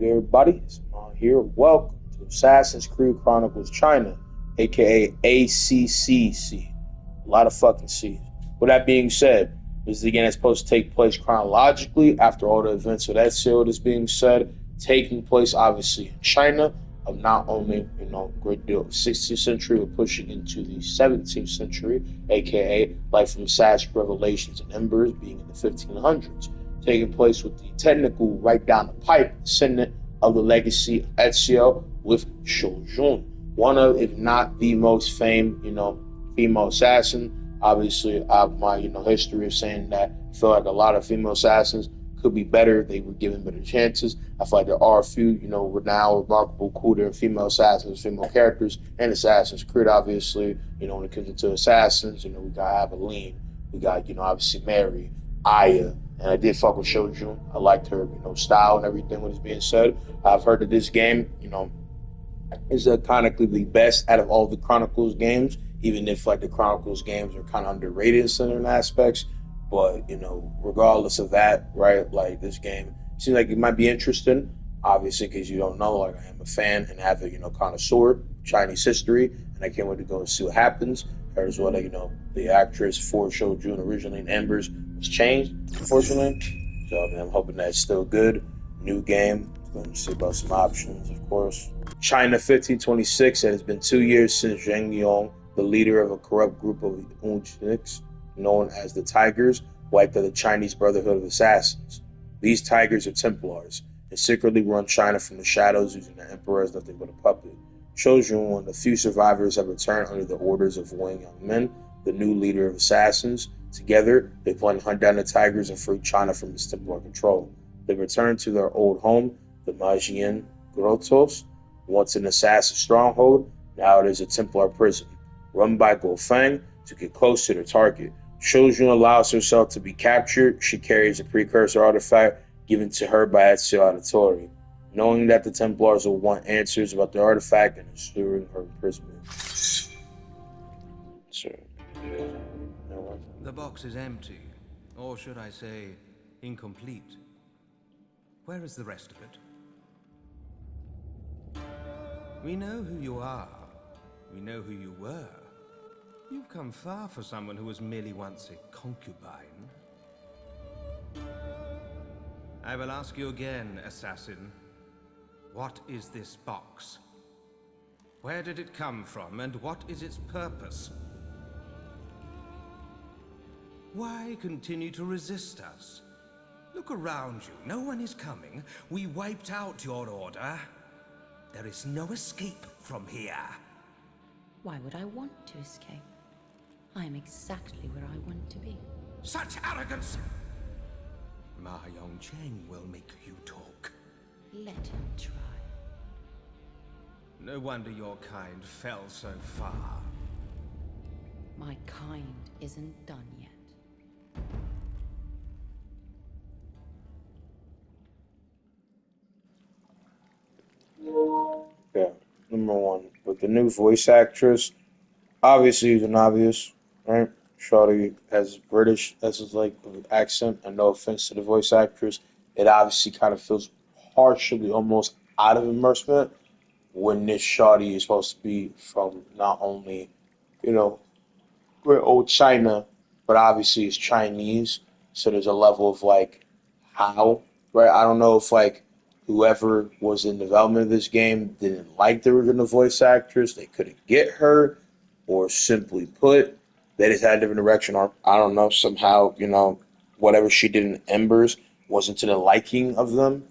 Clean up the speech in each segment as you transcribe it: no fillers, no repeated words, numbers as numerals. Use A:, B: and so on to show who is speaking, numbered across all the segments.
A: Everybody, it's here. Welcome to Assassin's Creed Chronicles China, aka ACCC. A lot of fucking C's. With that being said, this is again supposed to take place chronologically after all the events of that seal is being said, taking place obviously in China, of not only great deal of 16th century, but pushing into the 17th century, aka life from Assassin's Revelations and Embers being in the 1500s, taking place with the technical right down the pipe descendant of the legacy of Ezio with Shojun, one of, if not the most famed, female assassin. Obviously, I have my, history of saying that I feel like a lot of female assassins could be better if they were given better chances. I feel like there are a few, renowned, remarkable, cool female assassins, female characters, and Assassin's Creed, obviously. When it comes to assassins, we got Aveline, we got, obviously Mary, Aya, and I did fuck with Shojun. I liked her, style and everything. What is being said, I've heard that this game, is canonically the best out of all the Chronicles games. Even if like the Chronicles games are kind of underrated in certain aspects, but regardless of that, right? Like this game seems like it might be interesting. Obviously, because you don't know, like I am a fan and have a connoisseur Chinese history, and I can't wait to go and see what happens. Heard as well that the actress for Shojun originally in Embers was changed, unfortunately. So I'm hoping that's still good. New game. Going to see about some options, of course. China 1526. It has been 2 years since Zheng Yong, the leader of a corrupt group of eunuchs known as the Tigers, wiped out the Chinese Brotherhood of Assassins. These Tigers are Templars and secretly run China from the shadows using the emperor as nothing but a puppet. Shojun, one of the few survivors, have returned under the orders of Wang Yongmen, the new leader of assassins. Together, they plan to hunt down the Tigers and free China from its Templar control. They return to their old home, the Magian Grottos. Once an assassin stronghold, now it is a Templar prison, run by Gofeng to get close to their target. Shojun allows herself to be captured. She carries a precursor artifact given to her by Ezio Auditore, knowing that the Templars will want answers about the artifact and ensuring her imprisonment. So,
B: the box is empty, or should I say, incomplete. Where is the rest of it? We know who you are. We know who you were. You've come far for someone who was merely once a concubine. I will ask you again, assassin. What is this box? Where did it come from, and what is its purpose? Why continue to resist us? Look around you. No one is coming. We wiped out your order. There is no escape from here.
C: Why would I want to escape? I am exactly where I want to be.
B: Such arrogance! Ma Yongcheng will make you talk.
C: Let him try.
B: No wonder your kind fell so far.
C: My kind isn't done yet.
A: Yeah, number one. With the new voice actress, obviously it's an obvious, right? Shawty has British as his like accent, and no offense to the voice actress, it obviously kind of feels partially almost out of immersement when this Shawty is supposed to be from not only, you know, great old China, but obviously it's Chinese. So there's a level of like how, right? I don't know if like whoever was in development of this game didn't like the original voice actress, they couldn't get her, or simply put, they just had a different direction, or I don't know, somehow, whatever she did in Embers wasn't to the liking of them.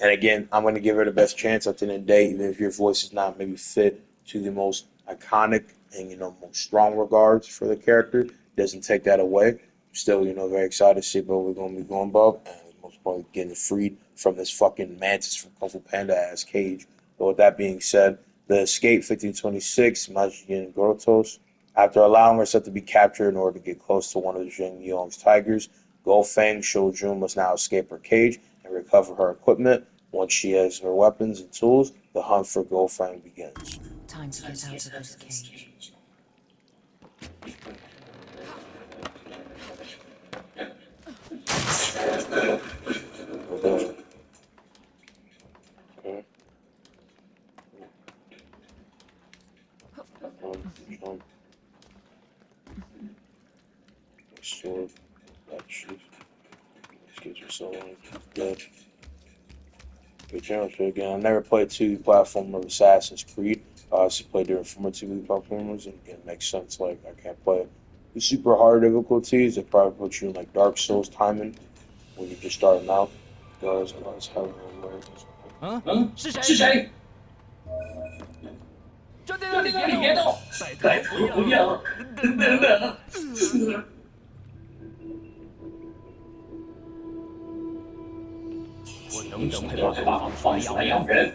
A: And again, I'm going to give her the best chance at the end of the day, even if your voice is not maybe fit to the most iconic and most strong regards for the character. Doesn't take that away. Still, very excited to see what we're going to be going about, and most importantly, getting freed from this fucking mantis from Kung Fu Panda ass cage. But with that being said, the escape 1526, Majin Grottos, after allowing herself to be captured in order to get close to one of Zheng Yong's tigers, Go Feng Shojun must now escape her cage and recover her equipment. Once she has her weapons and tools, the hunt for Go Feng begins.
C: Time to get out of this cage.
A: sword. That shit. These kids are so dead. Good channel shit again. I never played 2D platform of Assassin's Creed. I also played different former 2D platformers, and again, it makes sense. Like, I can't play the super hard difficulties. They probably put you in like Dark Souls timing when you're just starting out. Guys, I was having a word.
D: 嗯，是谁？站在那里别动，带头不要，等等。我能等快把放下来养人。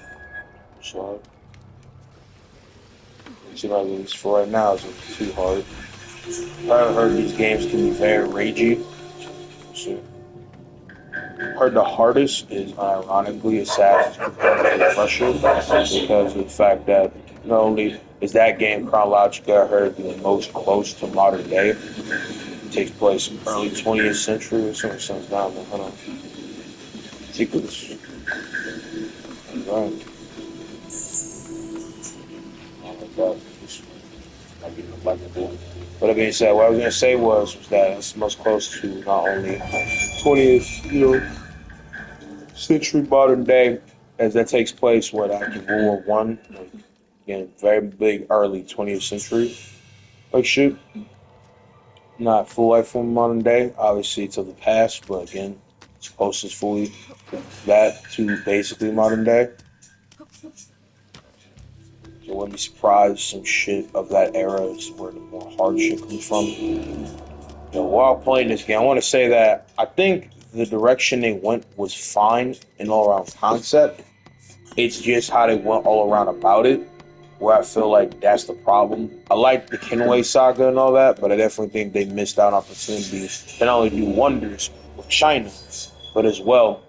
A: So, see my these for right now is too hard. I've heard these games can be very ragey. So, heard the hardest is ironically Assassin's Creed Russia because of the fact that not only is that game chronologically I heard the most close to modern day. It takes place in early 20th century or something. Sounds down there. Hold on. Secrets. Right. But that being said, what I was gonna say was that it's most close to not only 20th, century modern day, as that takes place after World War One, again, very big early 20th century, like shit. Not full life from modern day, obviously to the past, but again, it's closest fully that to basically modern day. So wouldn't be surprised some shit of that era is where the more hard shit comes from. While playing this game, I want to say that I think the direction they went was fine in all around concept. It's just how they went all around about it, where I feel like that's the problem. I like the Kenway saga and all that, but I definitely think they missed out on opportunities to not only do wonders with China, but as well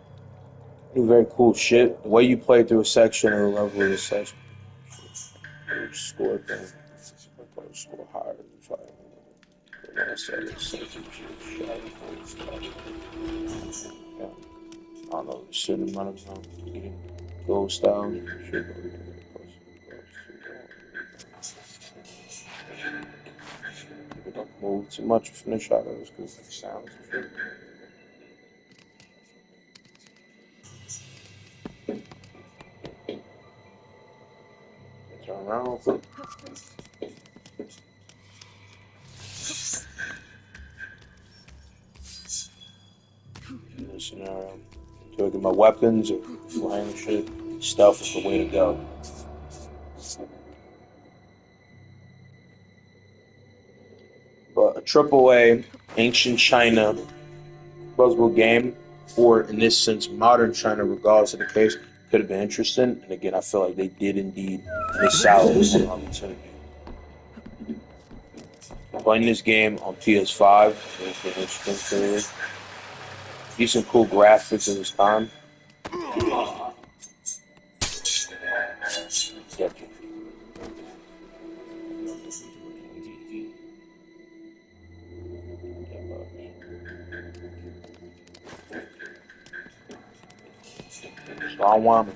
A: do very cool shit. The way you play through a section or level of a section. Score thing. Score higher than 5. I said it's yeah. I don't know, a certain amount of time getting ghost down. People don't move too much from the shadows because it sounds good. Turn around. In this scenario, taking my weapons or flying shit, stealth is the way to go. But a AAA ancient China buzzable game, or in this sense, modern China, regardless of the case, could have been interesting. And again, I feel like they did indeed miss out on an opportunity. Playing this game on PS5, it's been interesting. Decent, cool graphics at this time. So I want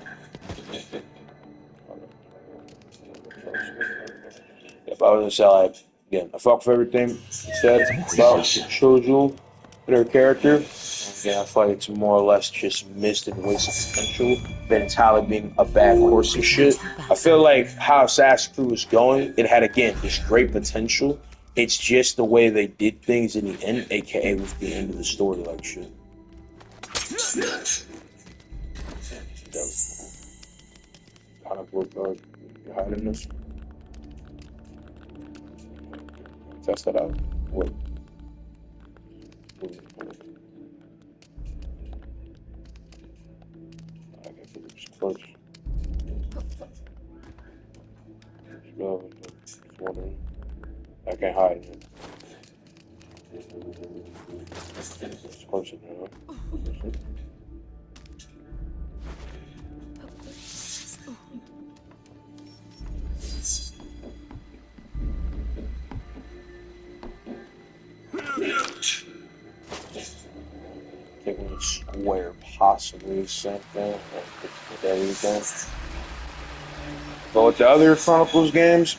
A: if I was to say like again, I fuck for everything he said about Shouju, their character. Again, I feel like it's more or less just missed and wasted potential than entirely being a bad course of shit. I feel like how Assassin's Creed was going, it had again this great potential. It's just the way they did things in the end, aka with the end of the story, like shit. Kind of what you're hiding this. Test that out. Wait. I guess it was close. Just wondering. I can't hide it. It's close enough. Taking a square, possibly the same thing. With everything. But with the other Chronicles games,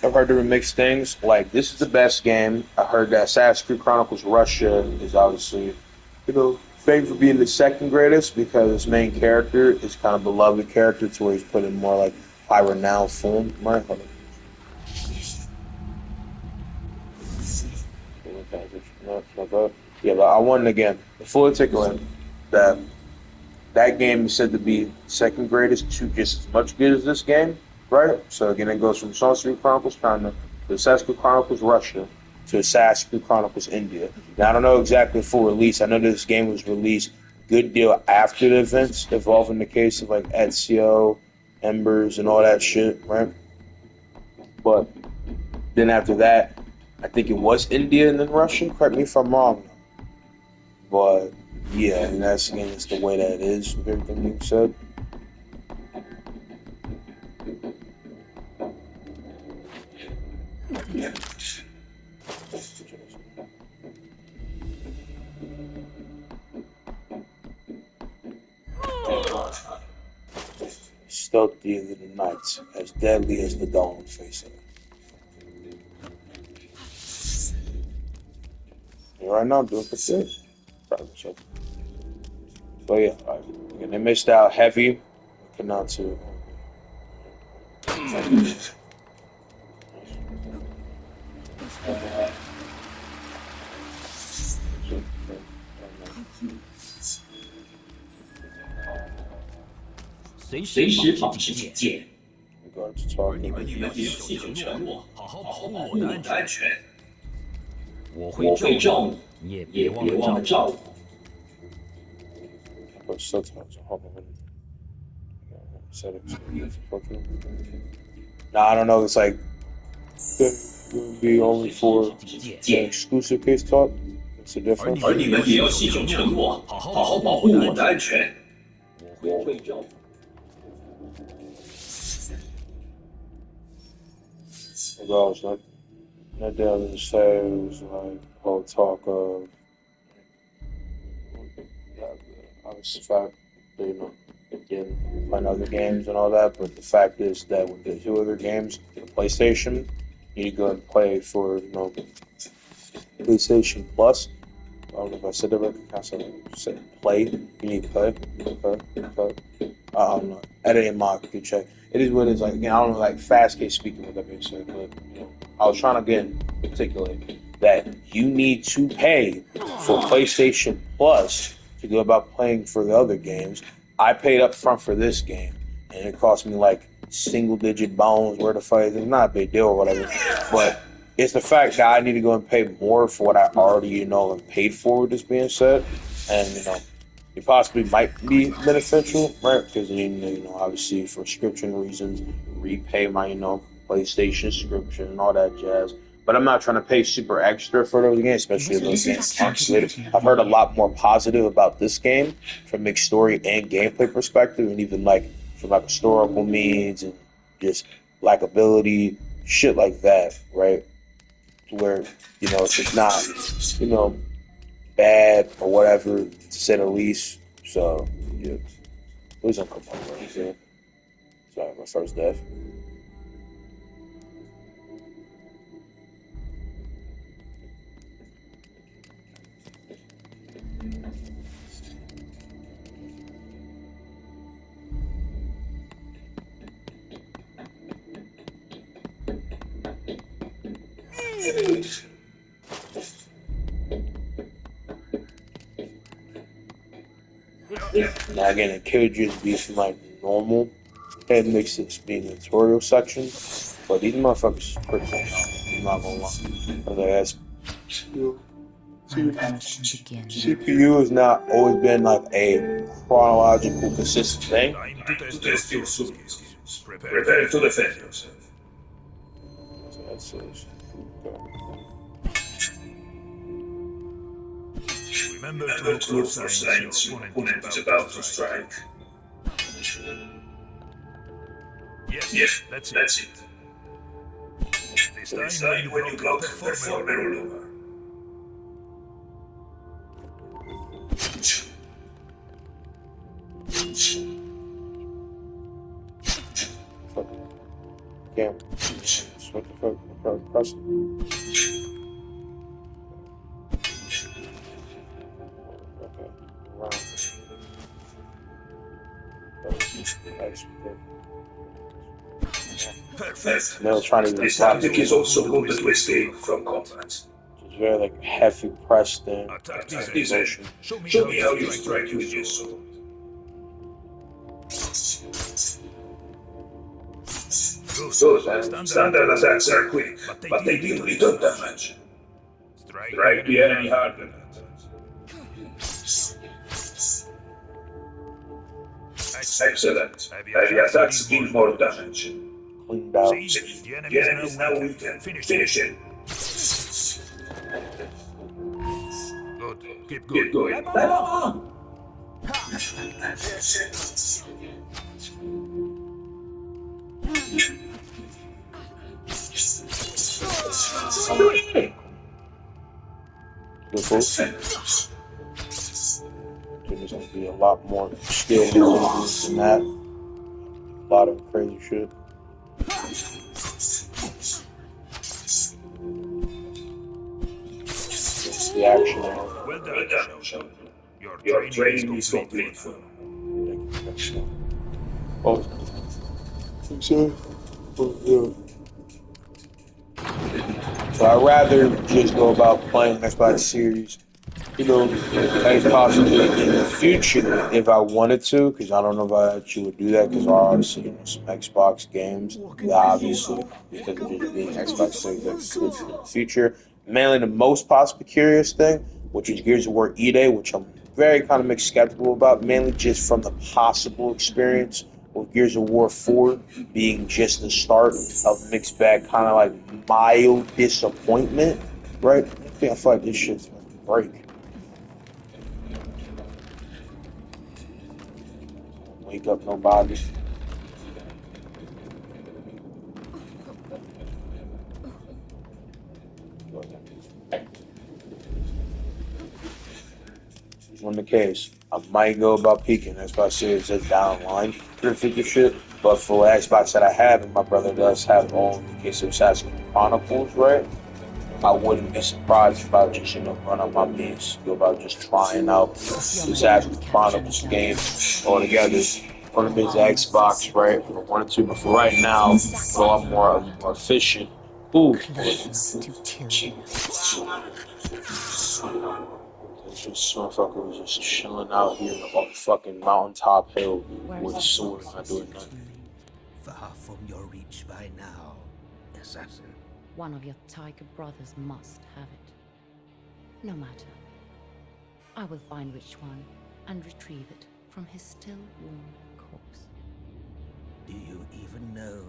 A: I've heard different mixed things. Like, this is the best game. I heard that Assassin's Creed Chronicles Russia is obviously, famed for being the second greatest because its main character is kind of beloved character to where he's put in more like high renowned form. Right? Yeah, but I won again. The full takeaway that that game is said to be second greatest to just as much good as this game, right? So again, it goes from Assassin's Creed Chronicles China to Assassin's Creed Chronicles Russia to Assassin's Creed Chronicles India. Now I don't know exactly full release. I know this game was released good deal after the events involving the case of like Ezio, Embers, and all that shit, right? But then after that, I think it was India and then Russia. Correct me if I'm wrong. But yeah, and that's again, it's the way that it is with everything you said. Stealthy as the night, as deadly as the dawn facing. And right now, I'm doing pretty good. Proud of myself. So yeah, again, they missed out heavy. Could not to.
D: 随时保持警戒，
A: Regards
D: 而
A: talking.
D: 你们也要信守承诺，好好保护我的安全。
E: 我
D: 我
E: 会照
D: 会照
E: 顾
D: 你，
E: 你，也
D: 也
E: 别忘
D: 别忘了
E: 了照顾。
D: 照顾。
A: Put subtitles. Hold on. Settings. Nah, I don't know. It's like gonna be only for the exclusive case talk. It's a difference.
D: 而你们也要信守承诺，好好保护我的安全。我会照顾。
A: Regardless, not the other say it was like whole talk of obviously fact that, again playing other games and all that, but the fact is that with the two other games, the PlayStation, you need to go and play for PlayStation Plus. I don't know if I said that right. I said play. You need to play. Play. I don't know. Editing mod, you can check. It is what it is. Like again, I don't know, like fast case speaking what that being said, but I was trying to again articulate that you need to pay for PlayStation Plus to go about playing for the other games. I paid up front for this game, and it cost me like single digit bones worth of fight. It's not a big deal or whatever, but it's the fact that I need to go and pay more for what I already and paid for. With this being said, and it possibly might be beneficial, right? Because obviously for subscription reasons, repay my PlayStation subscription and all that jazz. But I'm not trying to pay super extra for those games, especially if those games aren't good. I've heard a lot more positive about this game from a story and gameplay perspective, and even like from like historical means and just likability, shit like that, right? Where it's not bad or whatever to say the least. So yeah, please don't complain about it. Sorry, my first death. Now again, it could just be some like normal head mixes being the tutorial section, but these motherfuckers is pretty nice. I'm not gonna lie. I was like, that's CPU has not always been like a chronological consistent thing.
D: Prepare to defend yourself.
A: So that's it.
D: Remember to look for signs your opponent is about to strike. Yes, that's it. Decide when you block perform a rollover.
A: Camera. What the fuck? Press it. Okay. Around.
D: Perfect.
A: They're trying to
D: This tactic is also good to escape from combat.
A: It's very like heavy pressed in.
D: Attack this end. Show me how you strike with your sword. Good. Standard attacks are quick, but they deal little damage. Strike the enemy harder. Excellent. Heavy attacks deal more damage.
A: Cleaned out.
D: See, the enemy is now weakened. Finish him. Good. Keep going.
A: Beautiful. There's gonna be a lot more skill than that. A lot of crazy shit. It's the action.
D: Well done, Sheldon. Your training is complete.
A: Oh, I'm sorry. Oh, yeah. So I'd rather just go about playing Xbox Series, you know, as possibly in the future if I wanted to, because I don't know if I actually would do that, because there are obviously, you know, some Xbox games that obviously, because of it being Xbox Series that's good for the future. Mainly the most possibly curious thing, which is Gears of War E-Day, which I'm very kind of mixed skeptical about, mainly just from the possible experience with Gears of War 4 being just the start of mixed bag, kind of like mild disappointment, right? I feel like this shit's gonna break. Wake up nobody. On the case, I might go about peaking. That's why I say it's just down the line for the figure shit. But for Xbox that I have, and my brother does have on the case of Assassin's Chronicles, right? I wouldn't be surprised if I just, you know, run up my means, go about just trying out the Assassin's Chronicles game altogether. On the mid Xbox, right? If I wanted to, but for right now, so I'm more efficient. Ooh, this motherfucker was just chilling out here on the fucking mountaintop hill with a sword, not doing nothing.
B: Far from your reach by now, assassin.
C: One of your tiger brothers must have it. No matter. I will find which one and retrieve it from his still warm corpse.
B: Do you even know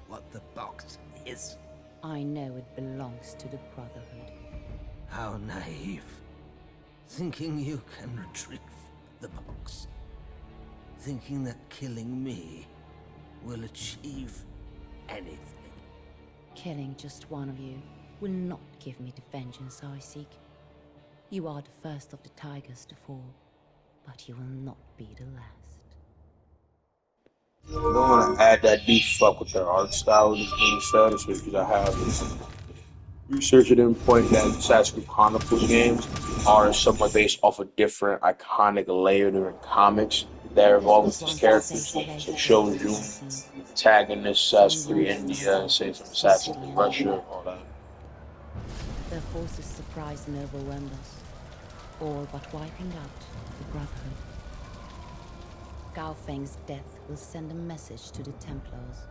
B: what the box is?
C: I know it belongs to the Brotherhood.
B: How naive. Thinking you can retrieve the box. Thinking that killing me will achieve anything.
C: Killing just one of you will not give me the vengeance I seek. You are the first of the tigers to fall, but you will not be the last.
A: I don't want to add that deep fuck with their art style in this game set, especially because I have research at any point that Assassin's Chronicles games are somewhat based off of different iconic layer during comics that involve with these characters. So it shows you antagonists, Assassin's Creed India, and say some Assassin's Creed Russia, all that.
C: Their forces surprised and overwhelmed us, all but wiping out the Brotherhood. Gao Feng's death will send a message to the Templars.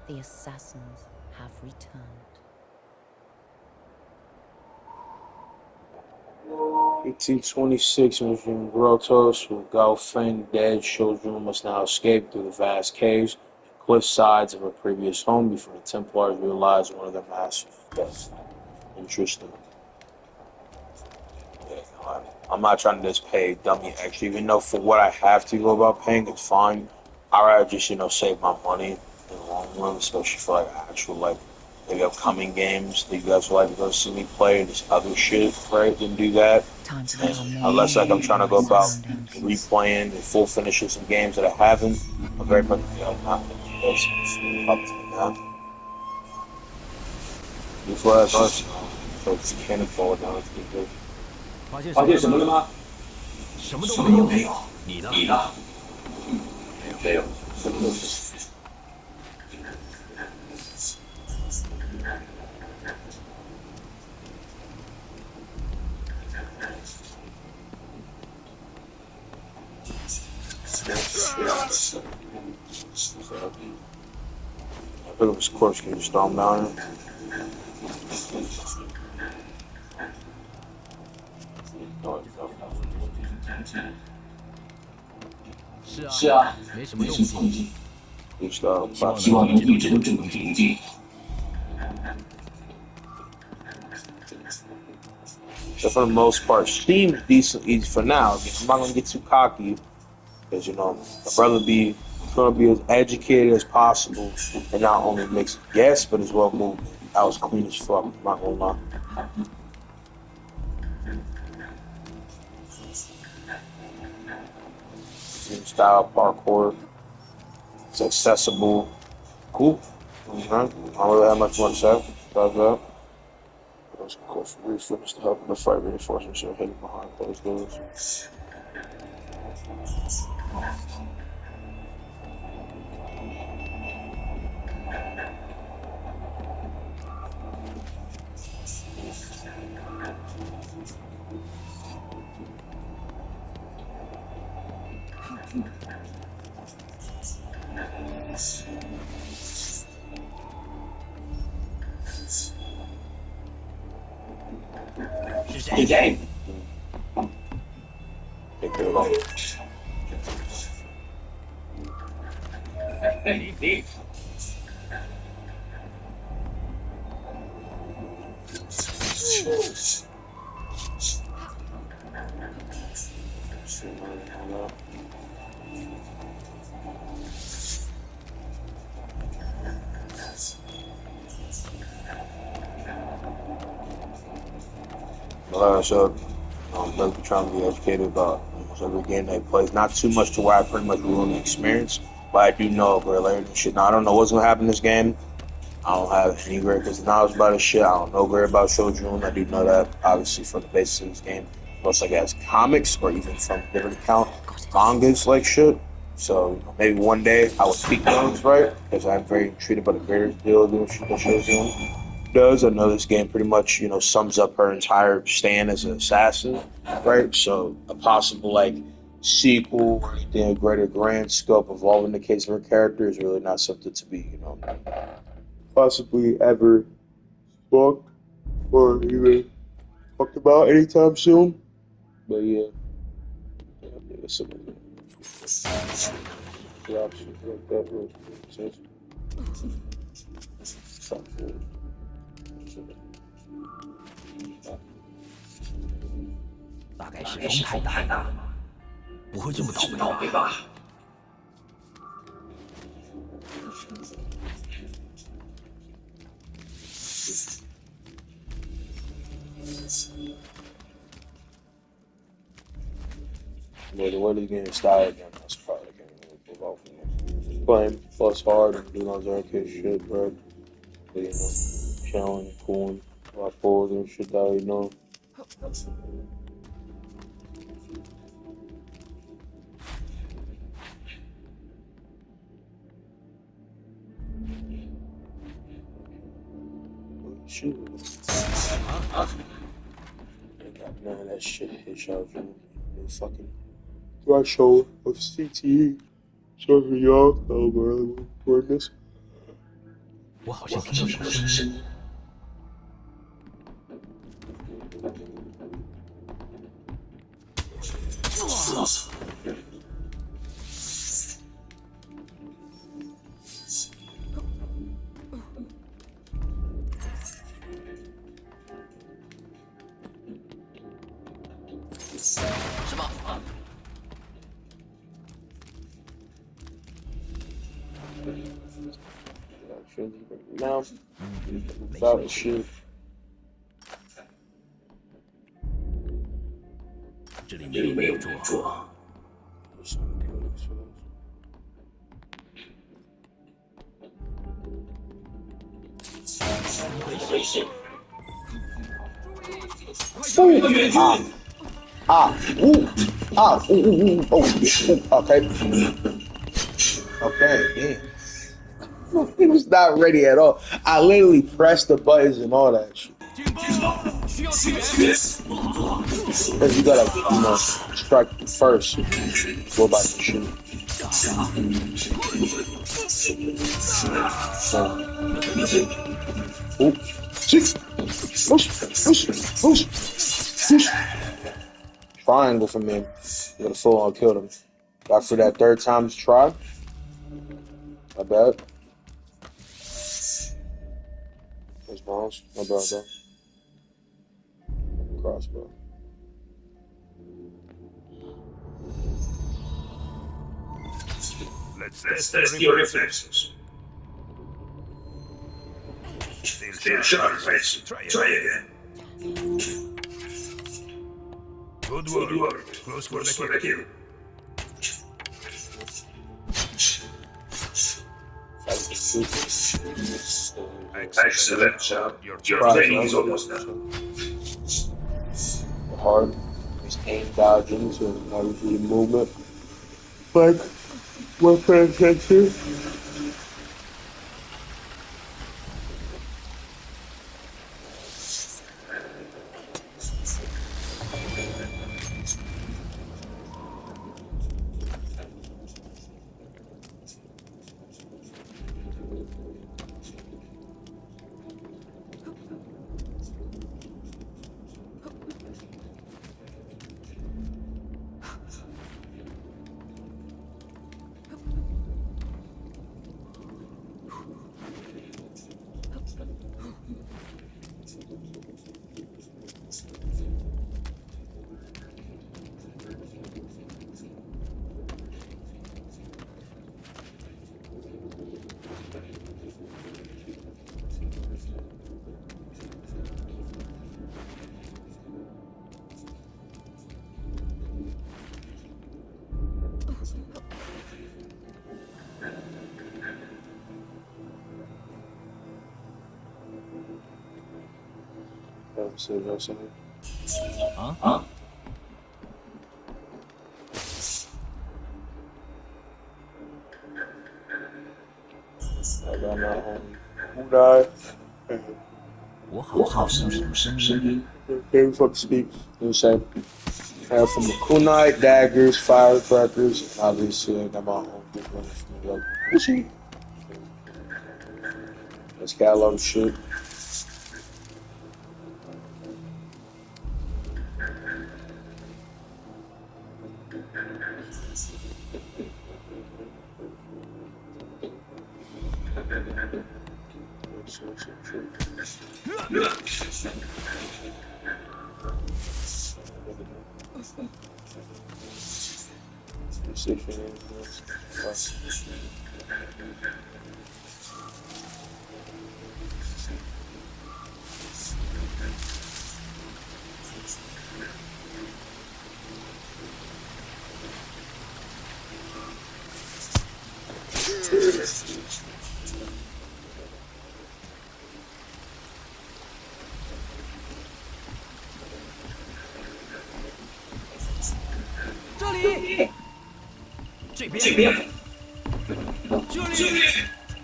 C: The assassins have returned.
A: 1826 Mission Grottos, with Gao Feng dead, Shojun must now escape through the vast caves and cliff sides of her previous home before the Templars realize one of their masters is dead. Interesting. Yeah, I'm not trying to just pay dummy extra, even though for what I have to go about paying, it's fine. I'd rather just, you know, save my money in the long run, especially for like actual, like, maybe upcoming games that you guys would like to go see me play and this other shit, right? Then do that. And unless like I'm trying to go about replaying and full finishing some games that I haven't, I'm very much not going to do this up to now. You flash us. So it's cannonball down to the
E: 发现
D: 发现什么了
E: 吗？
D: 吗？
E: 什么都
D: 什么
E: 没有。
D: 都没有。
E: 你呢？
D: 你呢？
E: 没有。
D: 没有，什么都没有。
A: I think it was course can you storm down here?
E: 是啊。
D: 是啊，
E: 没什么
D: 没
E: 动静。
D: 什么动静。
A: You start
D: 希望能一直都这么平静。
A: So for the most part, seems decent easy for now. Again, I'm not gonna get too cocky because I'd rather be trying to be as educated as possible and not only mix a guess but as well move out as clean as fuck. I'm not gonna lie. New style parkour. It's accessible. Cool. Okay. I don't really have much more to say about that. Let's go for reflex to help in the fight reinforcements are hidden behind closed doors.
D: Hey, gang.
A: Take care of it.
D: Hey, Nick.
A: So really trying to be educated about every game they play. Not too much to where I pretty much ruin the experience, but I do know great later and shit. Now I don't know what's gonna happen in this game. I don't have any great knowledge about this shit. I don't know great about Shojun. I do know that obviously from the basis of this game. Most like as comics or even from different account mangas like shit. So maybe one day I will speak those right because I'm very intrigued by the greater deal of doing shit that Shojun does. I know this game pretty much, sums up her entire stand as an assassin, right? So a possible like sequel or anything, a greater grand scope evolving the case of her character is really not something to be, possibly ever booked or even talked about anytime soon. But yeah, it's something. The options like that would make sense. Something.
E: 大概是
D: 该是风
E: 风太大，
D: 太大了，
E: 不会这么倒
D: 这么
E: 霉吧？
D: 倒霉吧？Yeah,
A: the way this game style again, that's probably can't really move off from it. Playing plus hard and doing all that arcade shit, bro. But, chilling, cooling, a lot of pulls and shit that. Shoot. Ain't got none of that shit hit y'all from the fucking threshold of CTE. Sorry for y'all. Oh, we're really recording this.
E: 我好
D: 我
E: 像听到什
D: 好像听到
E: 么声音。
D: 什么声音。
E: 什么？
A: Now,
E: 没
A: without the
E: 事，
A: shit.
E: 这里
D: 这里没有
E: 没有人
D: 做。
E: 做。怎么回事？
A: Okay. Okay, damn. He was not ready at all. I literally pressed the buttons and all that shit.
E: 警报！需要支援！
A: Cause you gotta, strike first. Go about to shoot. Ooh. Six. Push. Triangle from him. You gotta full on kill him. Got for that third time's try. Not bad. There's balls. Not bad, though. Crossbow.
D: Let's test your reflexes. Still sharp, Mason. Try again. Good work. Close for the kill. Excellent job. Your training is almost done.
A: Hard. Just aim dodging, so now you do the movement. Like, we're paying attention.
E: Huh?
A: I got my who died?
E: 我好像听什么声音？
A: Very fuck speak. You say have from the kunai, daggers, firecrackers, and obviously I got my own big running from the Let's get a lot of shit.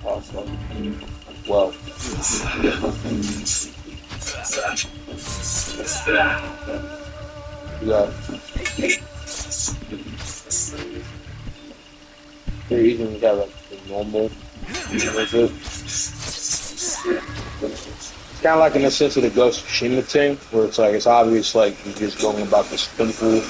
A: Awesome. Well. You got here you can have like the normal with it. It's kinda like in the sense of the Ghost of Tsushima thing, where it's like it's obvious like you're just going about this simple,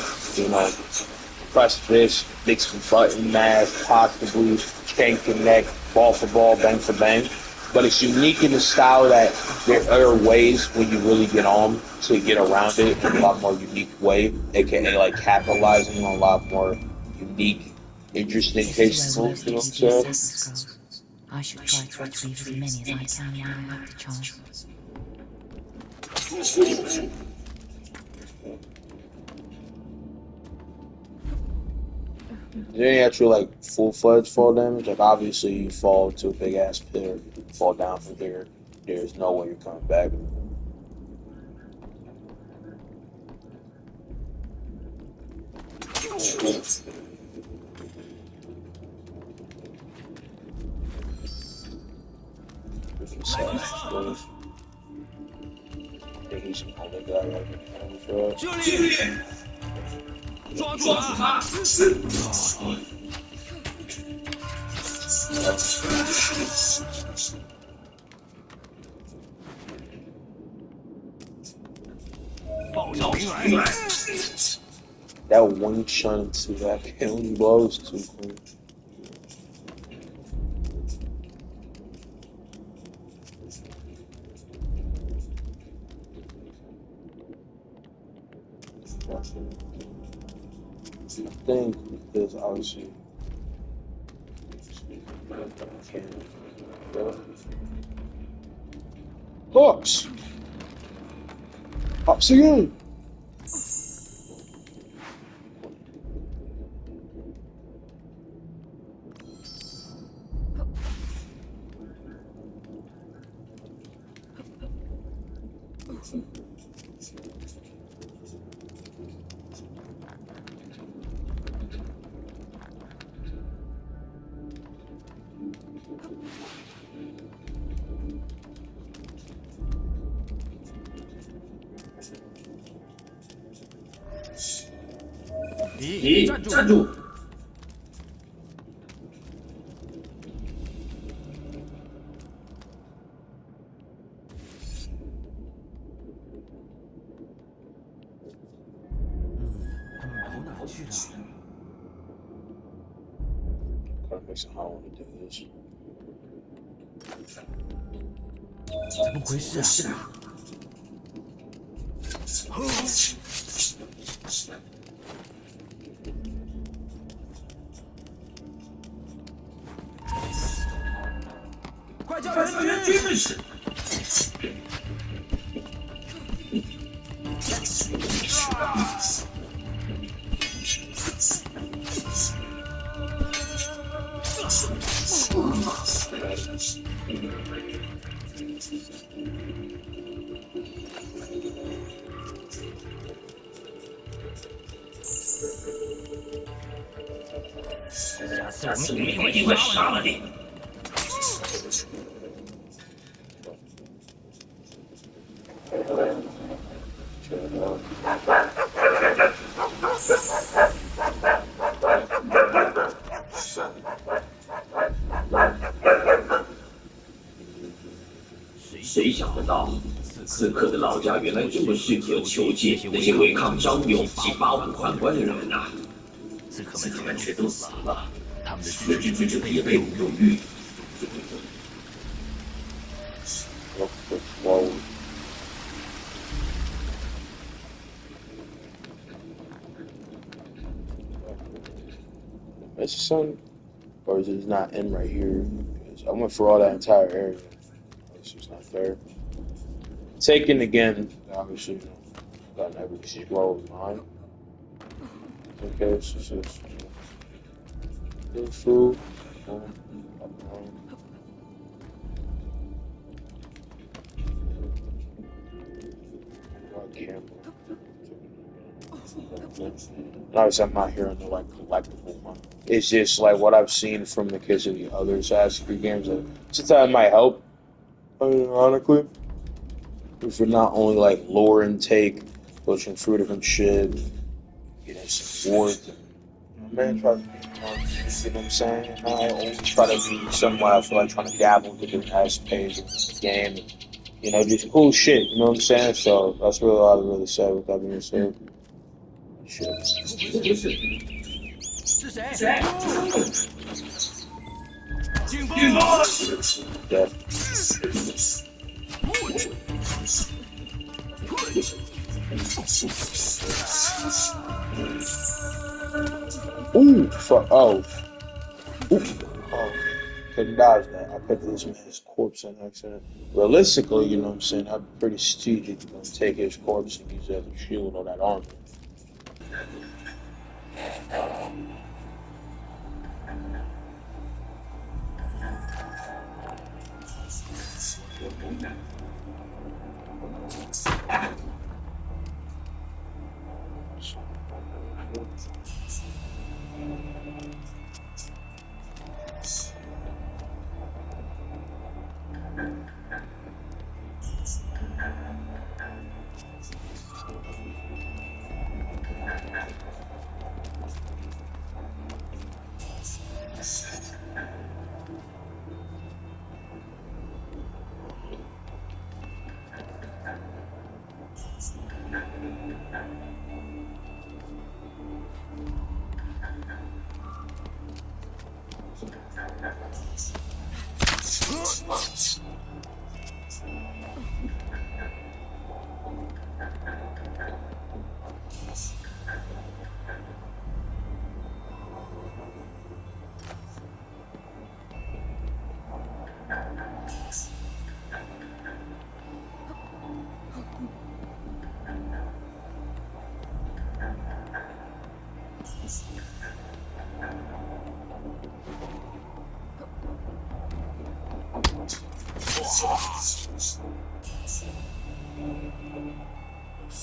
A: press this, mix some button mash, possibly chain connect, ball for ball, bang for bang. But it's unique in the style that there are ways when you really get on to get around it in a lot more unique way, aka like capitalizing on a lot more unique, interesting
C: This
A: cases.
C: is where most of you assassins go. I should try to retrieve as many as I can while I have the chance.
A: Is there any actual like full-fledged fall damage? Like obviously you fall to a big ass pit, fall down from there. There's no way you're coming back. He's the only guy like it.
B: 经理，抓住他！报告兵来。
A: That one shot into that killing blow is too clean. I think because obviously Hawks! Hawks again!
B: 你站住！他们跑哪去了？
A: That makes it hard to do this.
B: 怎么回事啊？ 快叫人军！下次我们一定会杀了你。
D: 谁想得到，刺客的老家原来这么适合求借那些违抗张勇及八五宦官的人啊！刺客们全都死了，他们的军队也被我们入狱。
A: Is this son, or is it not in right here? Because I went for all that entire area. This is not there. Taken again, obviously, got every scroll of mine. Okay, so this is good food. Obviously, I'm not hearing the like collectible one. It's just like what I've seen from the kids in the other Assassin's Creed games. That sometimes it might help, ironically, if you're not only like lore intake, pushing through different shit, getting some wars. Man, try to be, you know what I'm saying? I only try to be somewhere I feel like trying to dabble into different aspects of the game. And, you know, just cool shit. You know what I'm saying? So that's really all I really say with that being said. Shit.
B: 是谁？警报！
A: Death. Ooh, fuck. Oh. Ooh. Oh. Couldn't dodge that. I put this man's corpse on accident. Realistically, you know what I'm saying? I'd be pretty strategic to take his corpse and use it as a shield on that armor.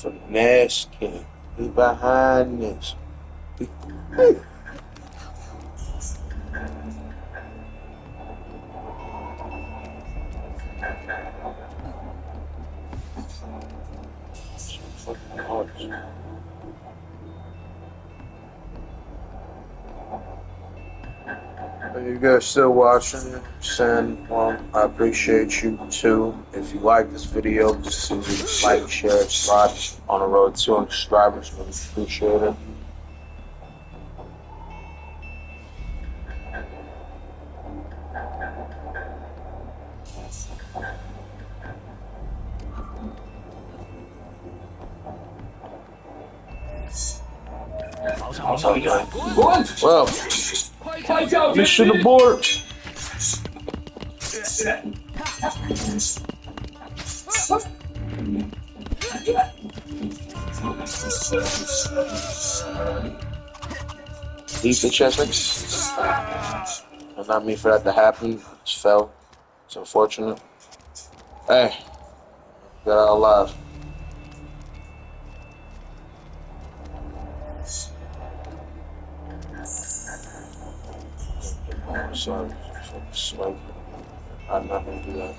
A: Finesse king. He behind this. You guys still watching? Send one. I appreciate you too. If you like this video, just like, share, subscribe. On the road to 200 subscribers. Really appreciate it. Well, mission abort. Leave the chest. I not mean for that to happen. Just fell. It's unfortunate. Hey, got out alive. Sorry, smoke. I'm not gonna do that.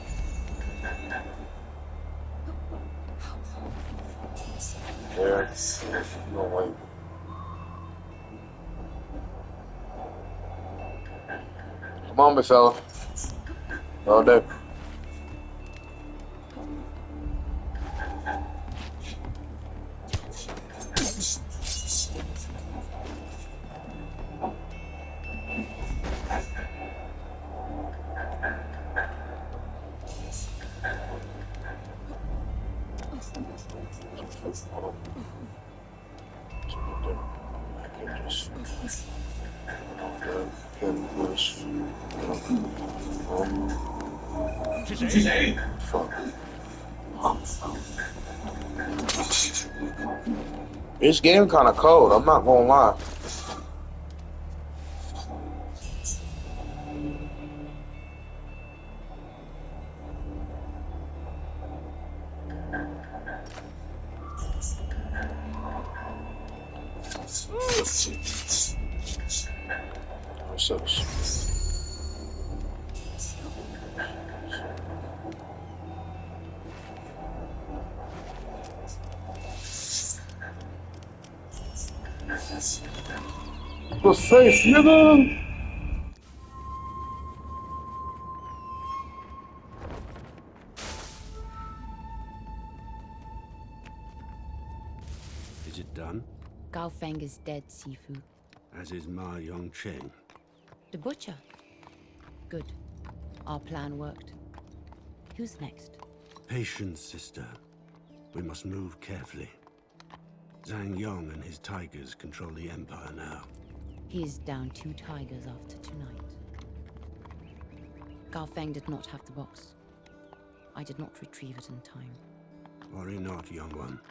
A: There, no wait. Come on, big fella. All day. This game kind of cold, I'm not gonna lie. We're safe, nigga!
F: Is it done?
C: Gao Feng is dead, Sifu.
F: As is Ma Yongcheng.
C: The butcher? Good. Our plan worked. Who's next?
F: Patience, sister. We must move carefully. Zhang Yong and his tigers control the Empire now.
C: He is down 2 tigers after tonight. Gao Feng did not have the box. I did not retrieve it in time.
F: Worry not, young one.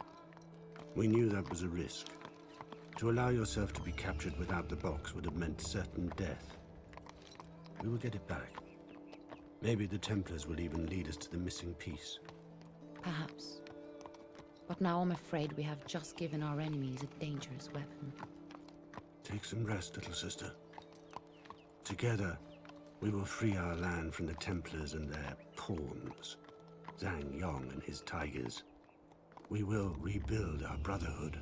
F: We knew that was a risk. To allow yourself to be captured without the box would have meant certain death. We will get it back. Maybe the Templars will even lead us to the missing piece.
C: Perhaps. But now I'm afraid we have just given our enemies a dangerous weapon.
F: Take some rest, little sister. Together, we will free our land from the Templars and their pawns. Zhang Yong and his tigers. We will rebuild our brotherhood.